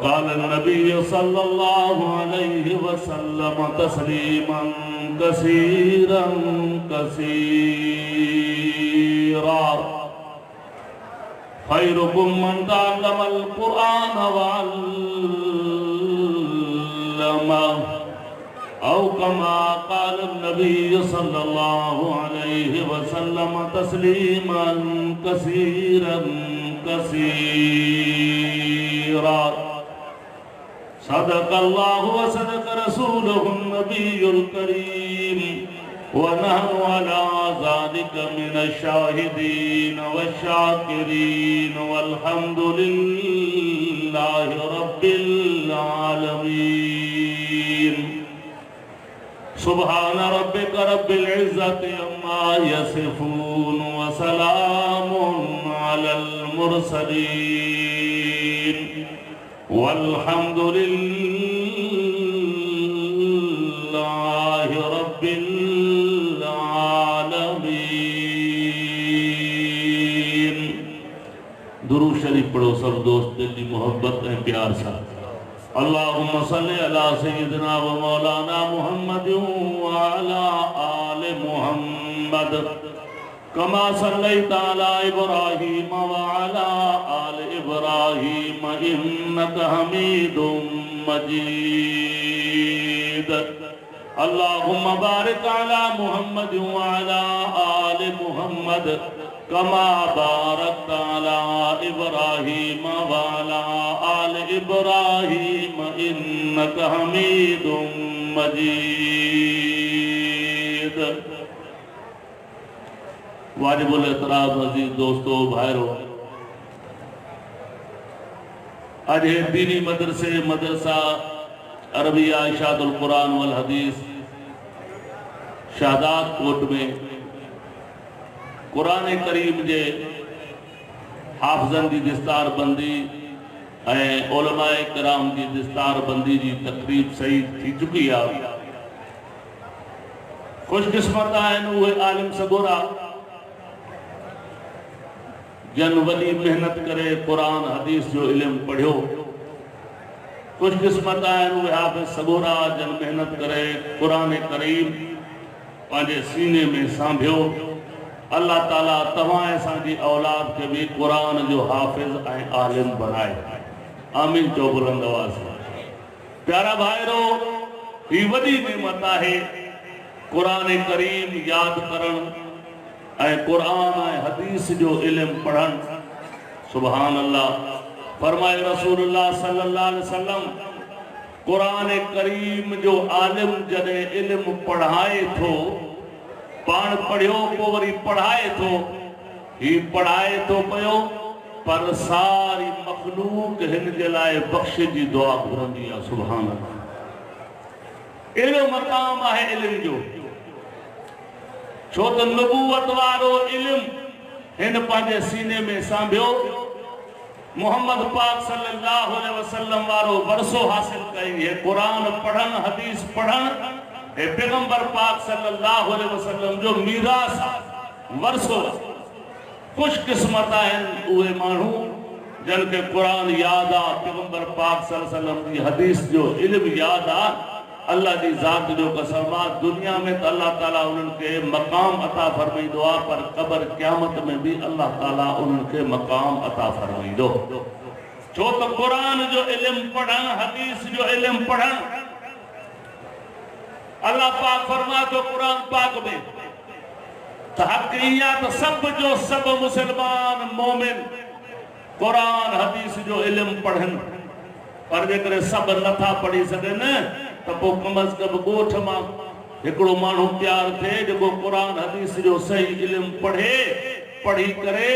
वक़ाल नबी सल्लल्लाहु अलैहि वसल्लम तस्लीमन कसीरन कसीरा खैरुकुम मन तअल्लमल कुरान व अल्लमहु औ कमा क़ाल नबी सल्लल्लाहु अलैहि वसल्लम तस्लीमन कसीरन कसीरा सदक़ल्लाहु व सदक़ रसूलुहु नबियुल करीम व नहनु अला ज़ालिका मिनश शाहिदीन वश्शाकिरीन वल्हम्दुलिल्लाहि रब्बिल आलमीन। सुब्हान रब्बिका रब्बिल इज़्ज़ति अम्मा यसिफून व सलामुन अलल मुरसलीन वल्हम्दुलिल्लाहि रब्बिल आलमीन। दुरूद शरीफ पढ़ो सब दोस्त, दिल की मोहब्बत है प्यार सा। अल्लाहुम्मा सल्लि अला सय्यिदिना व मौलाना मुहम्मद व अला आलि मुहम्मद कमा सल्लैता अला इब्राहीम व अला आलि इब्राहीम इन्नका हमीदुम मजीद। अल्लाहुम्मा बारिक अला मुहम्मद व अला आलि मुहम्मद कमा बारकता अला इब्राहीम व अला आलि इब्राहीम इन्नका हमीदुम मजीद। वाजिबुल एहतराम अजीज दोस्तों भाइयों, आज दीनी मदरसे मदरसा अरबिया इरशादुल कुरान वल हदीस शादात कोट में कुरान करीम जे हाफ़िज़न की दस्तार बंदी ऐं उलमाए किराम की दस्तार बंदी की तकरीब सही थी चुकी है। खुशकिस्मत आहिनि उहे आलिम सगोरा जन वॾी मेहनत करे कुरान हदीस जो इल्म पढ़ियो। खुशकिस्मत आहिनि उहे हाफ़िज़ सगोरा जन मेहनत करे कुरान करीम पंहिंजे सीने में सांभियो। अल्लाह ताला तव्हां असांजी औलाद के भी कुरान जो हाफ़िज़ ऐं आलिम बनाए। आमीन चो बुलंद आवाज़ में। प्यारा भाइरो, ही वॾी नेमत आहे कुरान करीम याद करण ऐं कुरान ऐं हदीस जो इल्म पढ़न। सुभान अल्लाह। फरमाए रसूलुल्लाह सल्लल्लाहु अलैहि वसल्लम, कुरान करीम जो आलिम जॾहिं इल्म पढ़ाए थो, पाण पढ़ियो पोइ वरी पढ़ाए थो, ही पढ़ाए थो पियो पर सारी मखलूक हिन जे लाइ बख़्शिश जी दुआ घुरंदी आहे। सुभान अल्लाह। अहिड़ो मक़ाम आहे इल्म जो, छो त नबूवत वारो इल्म हिन पंहिंजे सीने में सांभियो। मोहम्मद पाक सल्लल्लाहु अलैहि वसल्लम वारो वरसो हासिल कई है। कुरान पढ़न हदीस पढ़न हे पैगंबर पाक सल्लल्लाहु अलैहि वसल्लम जो मीरास वरसो। खुशकिस्मत आहिनि उहे माण्हू जन के कुरान याद आ, पैगंबर पाक सल्लल्लाहु अलैहि वसल्लम की हदीस जो इल्म याद आ। अल्लाह की ज़ात जो कसम आ, दुनिया में तो अल्लाह ताला उनके मकाम अता फरमाईंदो आ, पर कब्र क़यामत में भी अल्लाह ताला उनके मकाम अता फरमाईंदो। छो तो कुरान जो इल्म पढ़न हदीस जो इल्म पढ़न अल्लाह पाक फरमा तो कुरान पाक में तहक़ीक़ तो सब जो सब मुसलमान मोमिन कुरान हदीस जो इल्म पढ़न, पर जेकर सब नथा पढ़ी सघन तो कम अज कम ॻोठ मां हिकिड़ो माण्हू तैयार थिए जेको कुरान हदीस जो सही इल्म पढ़े, पढ़ी करे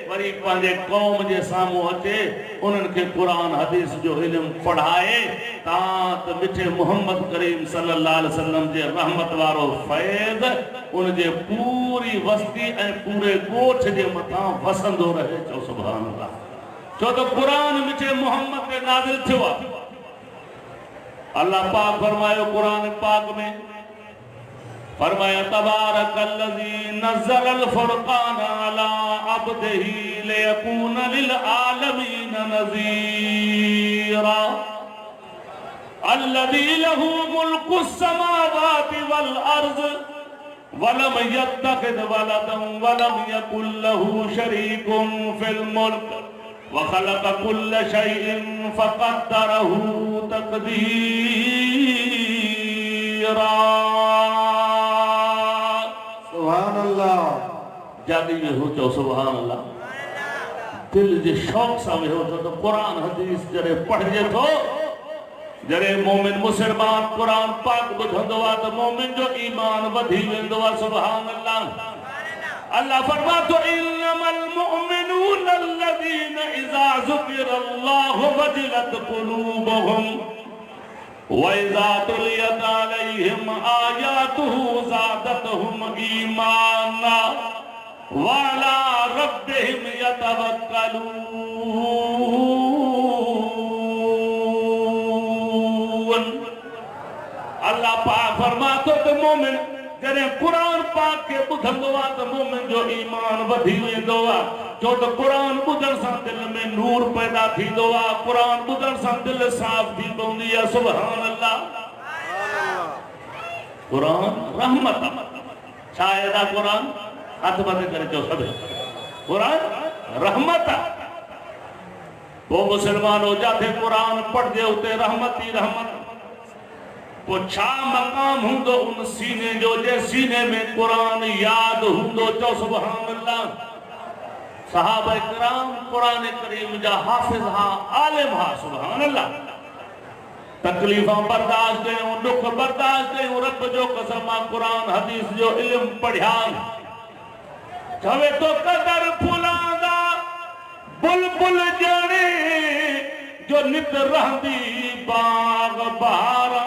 वरी पंहिंजे कौम जे साम्हूं अचे, उन्हनि खे कुरान हदीस जो इल्म पढ़ाए। तव्हां त मिठे मोहम्मद करीम सल्लल्लाहु अलैहि वसल्लम जे रहमत वारो फैज़ उन जे पूरी वस्ती ऐं पूरे ॻोठ जे मथां वसंदो रहे। चओ सुभान अल्लाह। छो तो कुरान मिठे मोहम्मद ते नाज़िल थियो आहे। अल्लाह पाक फरमायो कुरान पाक में, फरमाया तबारकल्लज़ी नज़्ज़लल फ़ुरक़ान अला अब्दिही लियकून लिल आलमीन नज़ीरा। अल्लज़ी लहू मुल्कुस समावाति वल अर्ज़ वलम यत्तखिज़ वलदन वलम यकुल लहू शरीकुन फिल मुल्क व खलक़ कुल्ल शैइन फ़क़द्दरहू तक़दीरा। सुभान अल्लाह। जागी में हो चो सुभान अल्लाह। दिल जे शौक़ सां वेहो छो त क़ुरान हदीस जॾहिं पढ़िजे थो, जॾहिं मोमिन मुसलमान क़ुरान पाक ॿुधंदो आहे त मोमिन जो ईमान वधी वेंदो आहे। सुभान अल्लाह। अल्लाह फरमातो इन्नमल मुमिनूना अल्लज़ीना इज़ा ज़ुकिरल्लाहु वजिलत क़ुलूबुहुम व इज़ा तुलियत अलैहिम आयातुहु ज़ादतहुम ईमाना व अला रब्बिहिम यतवक्कलून। अल्लाह पाक फरमातो त मोमिन जॾहिं क़ुरान पाक खे ॿुधंदो आहे त मोमिन जो ईमान वधी वेंदो आहे। छो त क़ुरान ॿुधण सां दिल में नूर पैदा थींदो आहे। क़ुरान ॿुधण सां दिल साफ़ थी पवंदी आहे। सुभान अल्लाह। क़ुरान रहमत छा आहे? क़ुरान हथ मथे करे चओ सभु क़ुरान रहमत आहे। पोइ मुसलमानो जिथे क़ुरान पढ़जे उते रहमत ई रहमत। वो छा मकाम हुंदो उन सीने जो जे सीने में कुरान याद हुंदो। चो सुभान अल्लाह। सहाबा किराम कुरान करीम जा हाफिज हा, आलिम हा। सुभान अल्लाह। तकलीफां बर्दाश्त कयूं, दुख बर्दाश्त कयूं। रब जो कसम आ कुरान हदीस जो इल्म पढ़िया। चवे तो कदर फुलांदा बुलबुल जणे जो नित रहंदी बाग बहारा।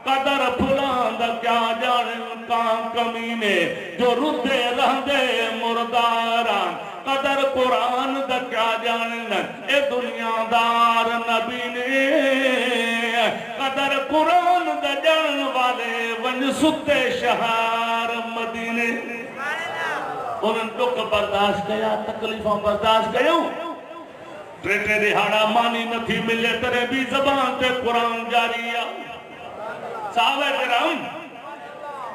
कदर फुलांदा क्या जाने का कमीने जो रुदे रहंदे मुर्दारा। कदर कुरान दा क्या जानन ए दुनियादार नबी ने। कदर कुरान दा जानन वाले वन सुते शहर मदीने। उन्हनि दुख बर्दाश्त कया, तकलीफ़ां बर्दाश्त कयूं। टे दिहाड़ा मानी नथी मिले तॾहिं बि ज़बान ते क़ुरान जारी आहे। साहबा किराम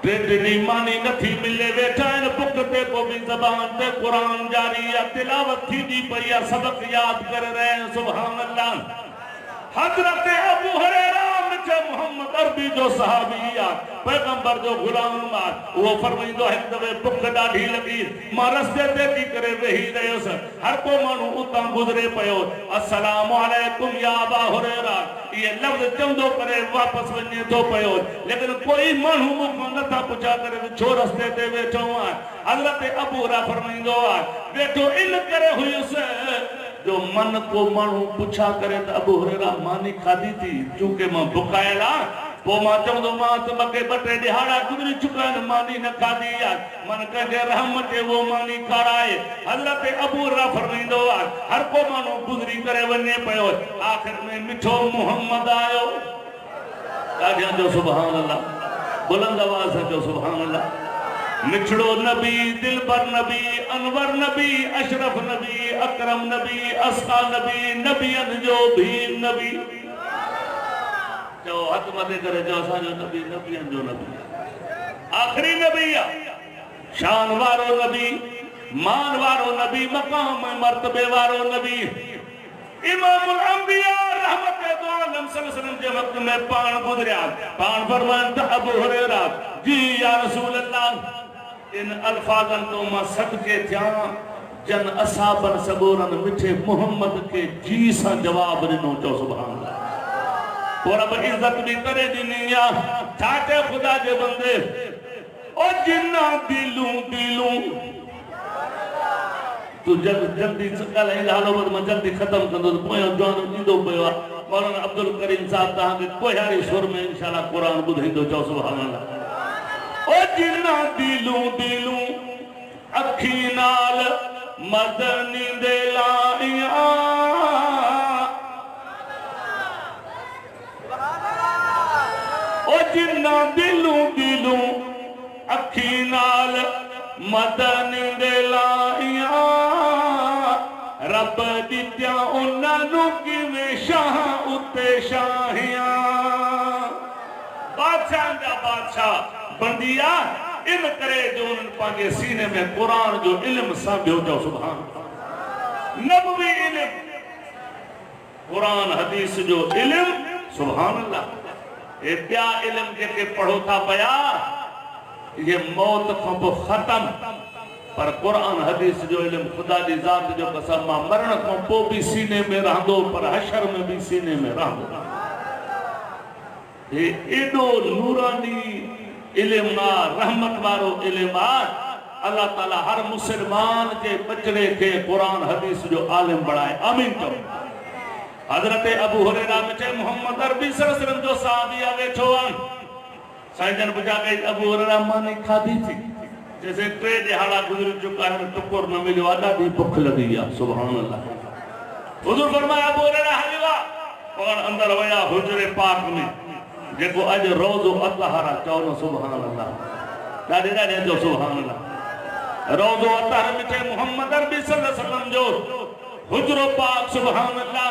टे ॾींहं मानी नथी मिले वेठा आहिनि बुख ते, पोइ बि ज़बान ते क़ुरान जारी आहे। तिलावत थींदी पई आहे, सबक़ यादि करे रहिया आहिनि। सुभान अल्लाह। हज़रत अबू हुरैरा मोहम्मद अरबी जो सहाबी आहे, पैगंबर जो गुलाम आहे। वो फरमाईंदो हिकु दफ़े बुख ॾाढी लॻी, मां रस्ते ते थी करे वेही रहियुसि। हर को माण्हू उतां गुज़रे पियो। अस्सलामु अलैकुम या अबा हुरैरा इहे लफ़्ज़ चवंदो करे वापसि वञे थो पियो, लेकिन कोई माण्हू मूंखां नथा पुछा करे छो रस्ते ते वेठो आहे। हज़रत अबू हुरैरा फरमाईंदो आहे वेठो इन करे हुयुसि जो मन को माण्हू पुछा करे त अबू हुरैरा मानी खाधी थी, चूंकि मां बुखायल आहियां। पोइ मां चवंदो मां त मूंखे ॿ टे ॾिहाड़ा गुज़री चुका आहिनि, मानी न खाधी आहे। मन कंहिंखे रहम ते उहो मानी खाराए। हज़रत अबू हुरैरा फरमाईंदो आहे हर को माण्हू गुज़री करे वञे पियो। आख़िर में मिठो मुहम्मद आयो। ॾाढियां जो सुभान अल्लाह। बुलंद आवाज़ सां चओ सुभान अल्लाह। मिठड़ो नबी, दिलबर नबी, अनवर नबी, अशरफ नबी, अकरम नबी, अस्का नबी, नबियन जो भी नबी। चओ हथ मथे करे चओ असांजो नबी नबियन जो नबी, आखिरी नबी आहे। शान वारो नबी, मान वारो नबी, मकाम मर्तबे वारो नबी, इमामुल अंबिया रहमत दो आलम सल्लल्लाहु अलैहि वसल्लम जे वक्त में पाण गुजरिया। पाण फरमान त अबू हुरैरा जी या रसूल अल्लाह इन अल्फाजन तो मां सदके थिया जन असाबन सबूरन मिठे मोहम्मद के जी सां जवाब ॾिनो। चओ सुभान अल्लाह। पोइ रब इज्जत भी करे ॾिनी आहे। छा चए ख़ुदा जे बंदे ओ जिन्ना दिलूं दिलूं तू जल्दी ॻाल्हाईंदा हलो मां जल्दी ख़तमु कंदुसि। पोयों जवान ॾींदो पियो आहे। मौलाना अब्दुल करीम साहब तव्हांखे कोहारी सुर में इंशाअल्लाह क़ुरान ॿुधाईंदो। चओ सुभान अल्लाह। ओ जिन्ना दिलूं दिलूं अखी नाल मदनी दे लाइया। ओ जिन्ना दिलूं दिलूं अखी नाल मदनी दे लाइया। रब दित्या उन्हां नूं किवें शाह ते शाहियां बादशाह जा बादशाह बंदिया इन करे जो उन पांजे सीने में कुरान जो इल्म साबियो जो सुभान नबवी इल्म कुरान हदीस जो इल्म सुभान अल्लाह ए प्या इल्म जेके पढ़ो था पया ये मौत को खत्म पर कुरान हदीस जो इल्म खुदा दी जात जो कसम मां मरण को पो भी सीने में रहंदो पर हशर में भी सीने में रहंदो ये एडो नूरानी इल्म ना रहमत वारो इल्म अल्लाह ताला हर मुसलमान के बचड़े के कुरान हदीस जो आलिम बढ़ाए आमीन करो हजरत अबू हुरैरा में मोहम्मद अरबी सल्लल्लाहु अलैहि वसल्लम जो साहबिया बैठो साईं बुझा गई अबू हुरैरा माने खादी थी जैसे टे दिहाड़ा गुजर चुका है टुकुर न मिलो ॾाढी भुख लगी है सुभान अल्लाह हुजूर फरमाया अबू हुरैरा हलिवा और अंदर वया हुजरे पाक में जेको अज रोज़ो अतहरा चवनो सुभान अल्लाह ॾाढे ॾाढे जो सुभान अल्लाह रोज़ो अतहर मिठे मोहम्मद अरबी सल्लल्लाहु अलैहि वसल्लम जो हुजरो पाक सुभान अल्लाह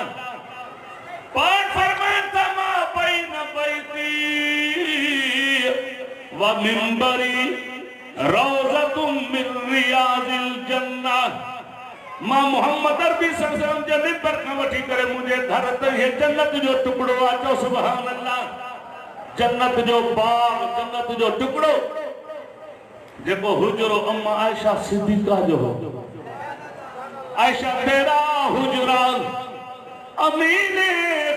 पाक फरमान तमा बैन बैती व मिंबरी रौज़तुम मिन रियाजिल जन्नह मां मोहम्मद अरबी सल्लल्लाहु अलैहि वसल्लम जे मिंबर खां वठी करे मुझे घर ते ये जन्नत जो टुकड़ो आ चो सुभान अल्लाह जन्नत जो बाग जन्नत जो टुकड़ो जेको हुजरो अम्मा आयशा सिद्दीका जो हो आयशा तेरा हुजरा अमीन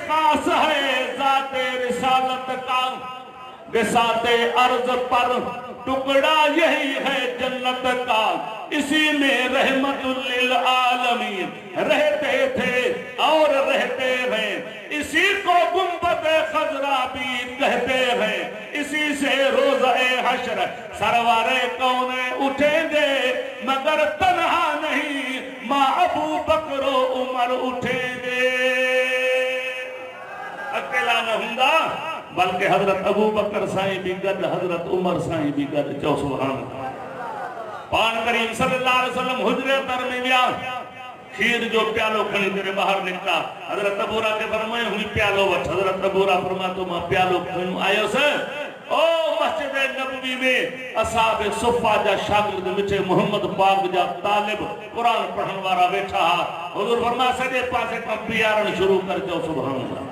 खास है जाते रिसालत का बिसाते अर्ज पर टुकड़ा यही है जन्नत का इसी में रहमतुल लिल आलमीन रहते थे और रहते हैं इसी को गुंबद खजरा भी कहते हैं इसी से रोज़े हश्र सरवारे कौन उठेंगे मगर तन्हा नहीं मां अबू बकर उमर उठेंगे अकेला न हुंदा बल्कि हजरत अबू बकर साईं भी गद हजरत उमर साईं भी गद चो सुभान पान करीम सल्लल्लाहु अलैहि वसल्लम हुजरे तर में विया खीर जो प्यालो खणी करे बाहर निकला हजरत अबूरा के फरमाए हुई प्यालो वठ हजरत अबूरा फरमा तो मां प्यालो खणी आयो से ओ मस्जिद नबवी में असहाब सुफ़ा जा शागिर्द मिठे मोहम्मद पाक जा तालिब कुरान पढ़न वाला बैठा हुजूर फरमा सजे पासे का पियारण शुरू कर जो सुभान अल्लाह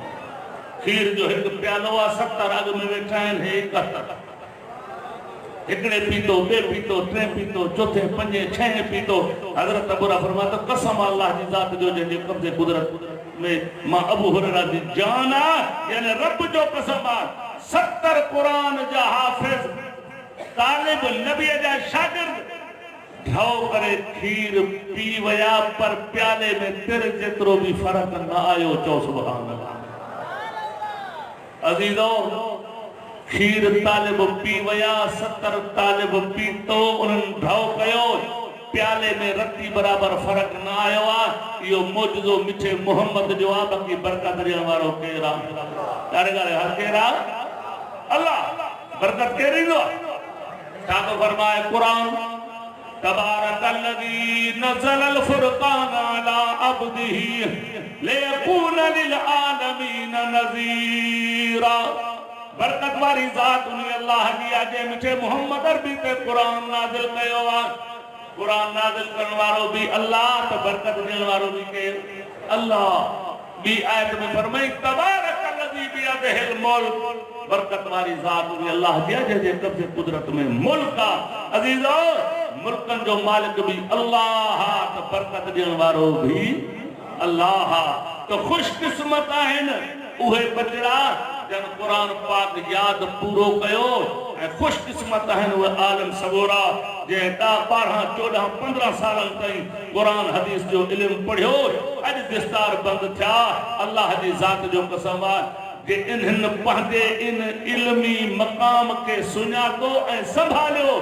खीर जो एक प्यालो 70 अग में बैठा है 71 एकड़े पीतो बे पीतो टे पीतो चौथे पंजे छह पीतो हजरत अबूरा फरमाता कसम अल्लाह की जात जो जे कब्जे कुदरत में मां अबू हुरैरा दी जान यानी रब जो कसम 70 कुरान जा हाफिज तालिब नबी जा शागिर्द ढाओ करे खीर पी वया पर प्याले में तिर जेतरो भी फर्क न आयो चो सुभान अल्लाह अजीजो खीर तालिब पी वया 70 तालिब पीतो उन्हनि ढाओ कयो प्याले में रत्ती बराबर फर्क न आयो यो मौजूदो मिठे मोहम्मद जो बाकी बरकत ॾियण वारो केरा ॾाढे ॻाल्हि हर केरा अल्लाह बरकत केरी ॾींदो छा तो फरमाए कुरान तबारकल्लज़ी नज़लल फुरक़ान अला अब्दिही लियकून लिल आलमीन नज़ीरा बरकत वारी जात उन्हीं अल्लाह की आज मिठे मोहम्मद अरबी पे कुरान नाज़िल कयो कुरान नाज़िल करने वालों भी अल्लाह तो बरकत देने वालों भी के अल्लाह भी आयत में फरमाई तबारकल्लज़ी बियदिहिल मुल्क बरकत वाली जात उन्हीं अल्लाह की आज जे कब्ज़े कुदरत में मुल्क का अजीजो मुल्कन जो मालिक भी अल्लाह तो बरकत देने वालों भी अल्लाह तो खुशकिस्मत है न उहे बचड़ा जन कुरान पाक याद पूरो कयो खुशकिस्मत है वो आलम सबोरा जे 12 14 15 सालन ताईं कुरान हदीस जो इल्म पढ़ियो अज दिस्तार बंद था अल्लाह दी जात जो कसम जे इन्हन पंहिंजे इन इल्मी मकाम के सुञातो ऐं संभालियो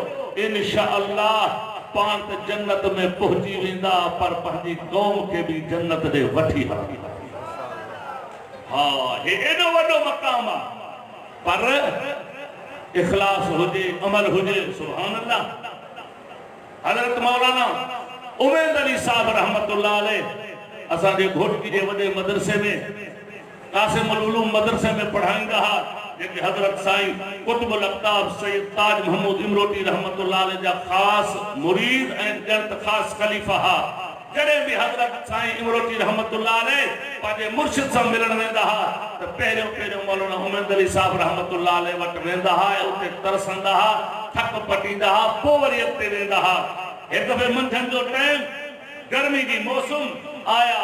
इंशाअल्लाह पाण त जन्नत में पहुंची वेंदा पर पंहिंजी कौम के भी जन्नत दे वठी हाँ ये एडो वडो मकाम पर इखलास हुजे अमल हुजे सुभान अल्लाह हजरत मौलाना उमैद अली साहब रहमतुल्लाह अलैह असा जे घोटकी जे वडे मदरसे में कासिम उल उलूम मदरसे में पढ़ाईंदा हा जेके हजरत साईं कुतुबुल अक़ताब सैयद ताज महमूद इमरोटी रहमतुल्लाह अलैह जा खास मुरीद ऐं ॼणत खास खलीफ़ा हा। जॾहिं भी हजरत साईं इमरोटी रहमतुल्लाह अलैह पंहिंजे मुर्शिद सां मिलण वेंदा हा त पहिरियों मौलाना उमैद अली साहब रहमतुल्लाह अलैह वटि वेंदा हा, उते तरसंदा हा, थक पटींदा हा, पोइ वरी अॻिते वेंदा हा। हिकु दफ़े मंझंदि जो टाइम, गर्मी जी मौसम आया,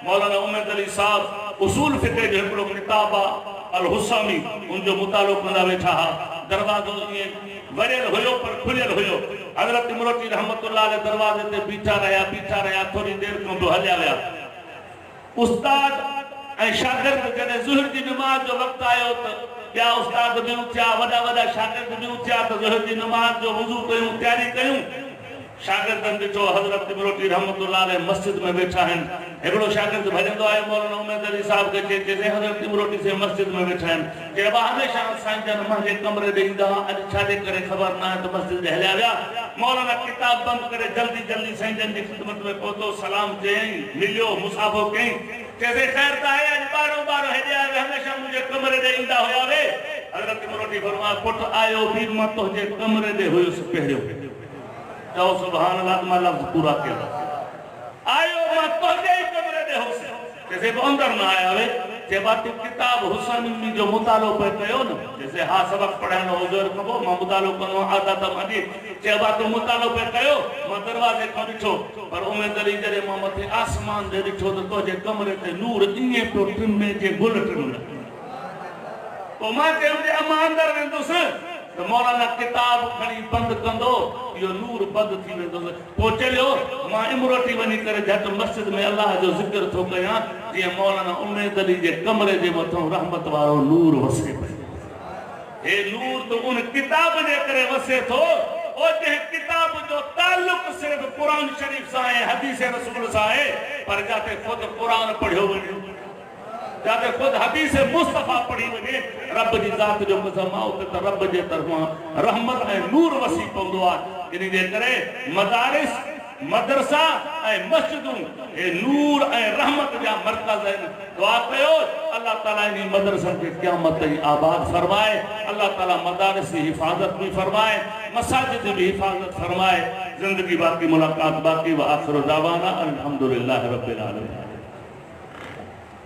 मौलाना उमैद अली साहब उसूल फिक़ह जो हिकिड़ो किताब आहे अल हुसामी, उनजो मुतालो कंदा वेठा हा। दरवाज़ो ईअं वरियल हुयो पर खुलियल हुयो। हज़रत इमरोटी रहमतुल्लाह अलैह दरवाज़े ते बीठा रहिया, थोड़ी देर खां पोइ हलिया विया। उस्ताद ऐं शागिर्द जॾहिं ज़ुहर जी नमाज़ जो वक़्तु आयो त ॿिया उस्ताद बि उथिया, वॾा शागिर्द बि उथिया त ज़ुहर जी नमाज़ जो वुज़ू कयूं, तयारी कयूं। शागिर्दनि ॾिठो हज़रत इमरोटी रहमतुल्लाह अलैह मस्जिद में वेठा आहिनि। हिकिड़ो शागिर्द भॼंदो आयो मौलाना उमैद अली साहब खे चए हज़रत इमरोटी से मस्जिद में वेठा आहिनि। चइबो हमेशह साईं जन मुंहिंजे कमरे ॾे ईंदा, अॼु छाजे करे ख़बर न आहे त मस्जिद ॾे हलिया विया। मौलाना किताब बंदि करे जल्दी साईं जन जी ख़िदमत में पहुतो, सलाम चयईं, मिलियो, मुसाफ़ो कयईं। चइसि ख़ैर त आहे, अॼु ॿारो हेॾे आयो, हमेशह मुंहिंजे कमरे ॾे ईंदा हुया वे। हज़रत इमरोटी फरमाया, पुट आयो बि मां तुंहिंजे कमरे ॾे हुयुसि पहिरियों। चओ सुभान अल्लाह, मां लफ़्ज़ पूरा कयो। आयो मां तुंहिंजे ई कमरे ॾे हुयुसि। जैसे वो अंदर ना आया वे, चइबा तू किताब हुसैनी जो मुतालो पे कयो न। जैसे हा सबक पढ़ाइणो हुजूर कबो, मां मुतालो कनो आदत मांजी। चइबा तू मुतालो पे कयो, मां दरवाजे खां ॾिठो, पर उमैद अली जॾहिं मां मथे आसमान ते ॾिठो त तुंहिंजे कमरे ते नूर ईअं पियो टिमे जे गुल टिमन। पोइ मां चयो मां अंदर वेंदुसि त मौलाना किताब खणी बंदि कंदो, इहो नूर बंदि थी वेंदुसि। पोइ चलियो मां इमरोटी वञी करे झटि मस्जिद में अलाह जो ज़िक्र थो कयां, जीअं मौलाना उमैद अली जे कमरे जे मथां रहमत वारो नूर वसे पियो। हे नूर त उन किताब जे करे वसे थो, ओ जंहिं किताब जो ताल्लुक़ सिर्फ़ क़ुरान शरीफ़ सां आहे, हदीस रसूल सां आहे, पर जाते ख़ुदि क़ुरान पढ़ियो वञे, जाते खुद हदीस मुस्तफा पढ़ी वने, रब जी ज़ात जो कसम आ, उते त रब जे तरफां रहमत ऐं नूर वसी पवंदो आहे। इन जे करे मदारिस, मदरसा ऐं मस्जिदूं हे नूर ऐं रहमत जा मरकज़ आहिनि। दुआ कयो अल्लाह ताला इन मदरसनि खे क़यामत ताईं आबाद फरमाए, अल्लाह ताला मदारिस जी हिफ़ाज़त भी फरमाए, मसाजिद भी हिफ़ाज़त फरमाए। ज़िंदगी बाक़ी, मुलाकात बाक़ी। व आख़िरु दावाना अल्हम्दुलिल्लाहि रब्बिल आलमीन।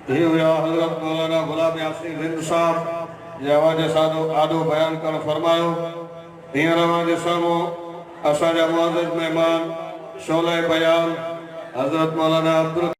ये हुआ हज़रत मौलाना गुलाम यासीन हिंद साहब जे आवाज़ सां आॾो बयान करणु फरमायो। हींअर अवाज़ साम्हूं असांजा मुअज़्ज़ज़ महिमान शोले बयान हज़रत मौलाना अब्दुल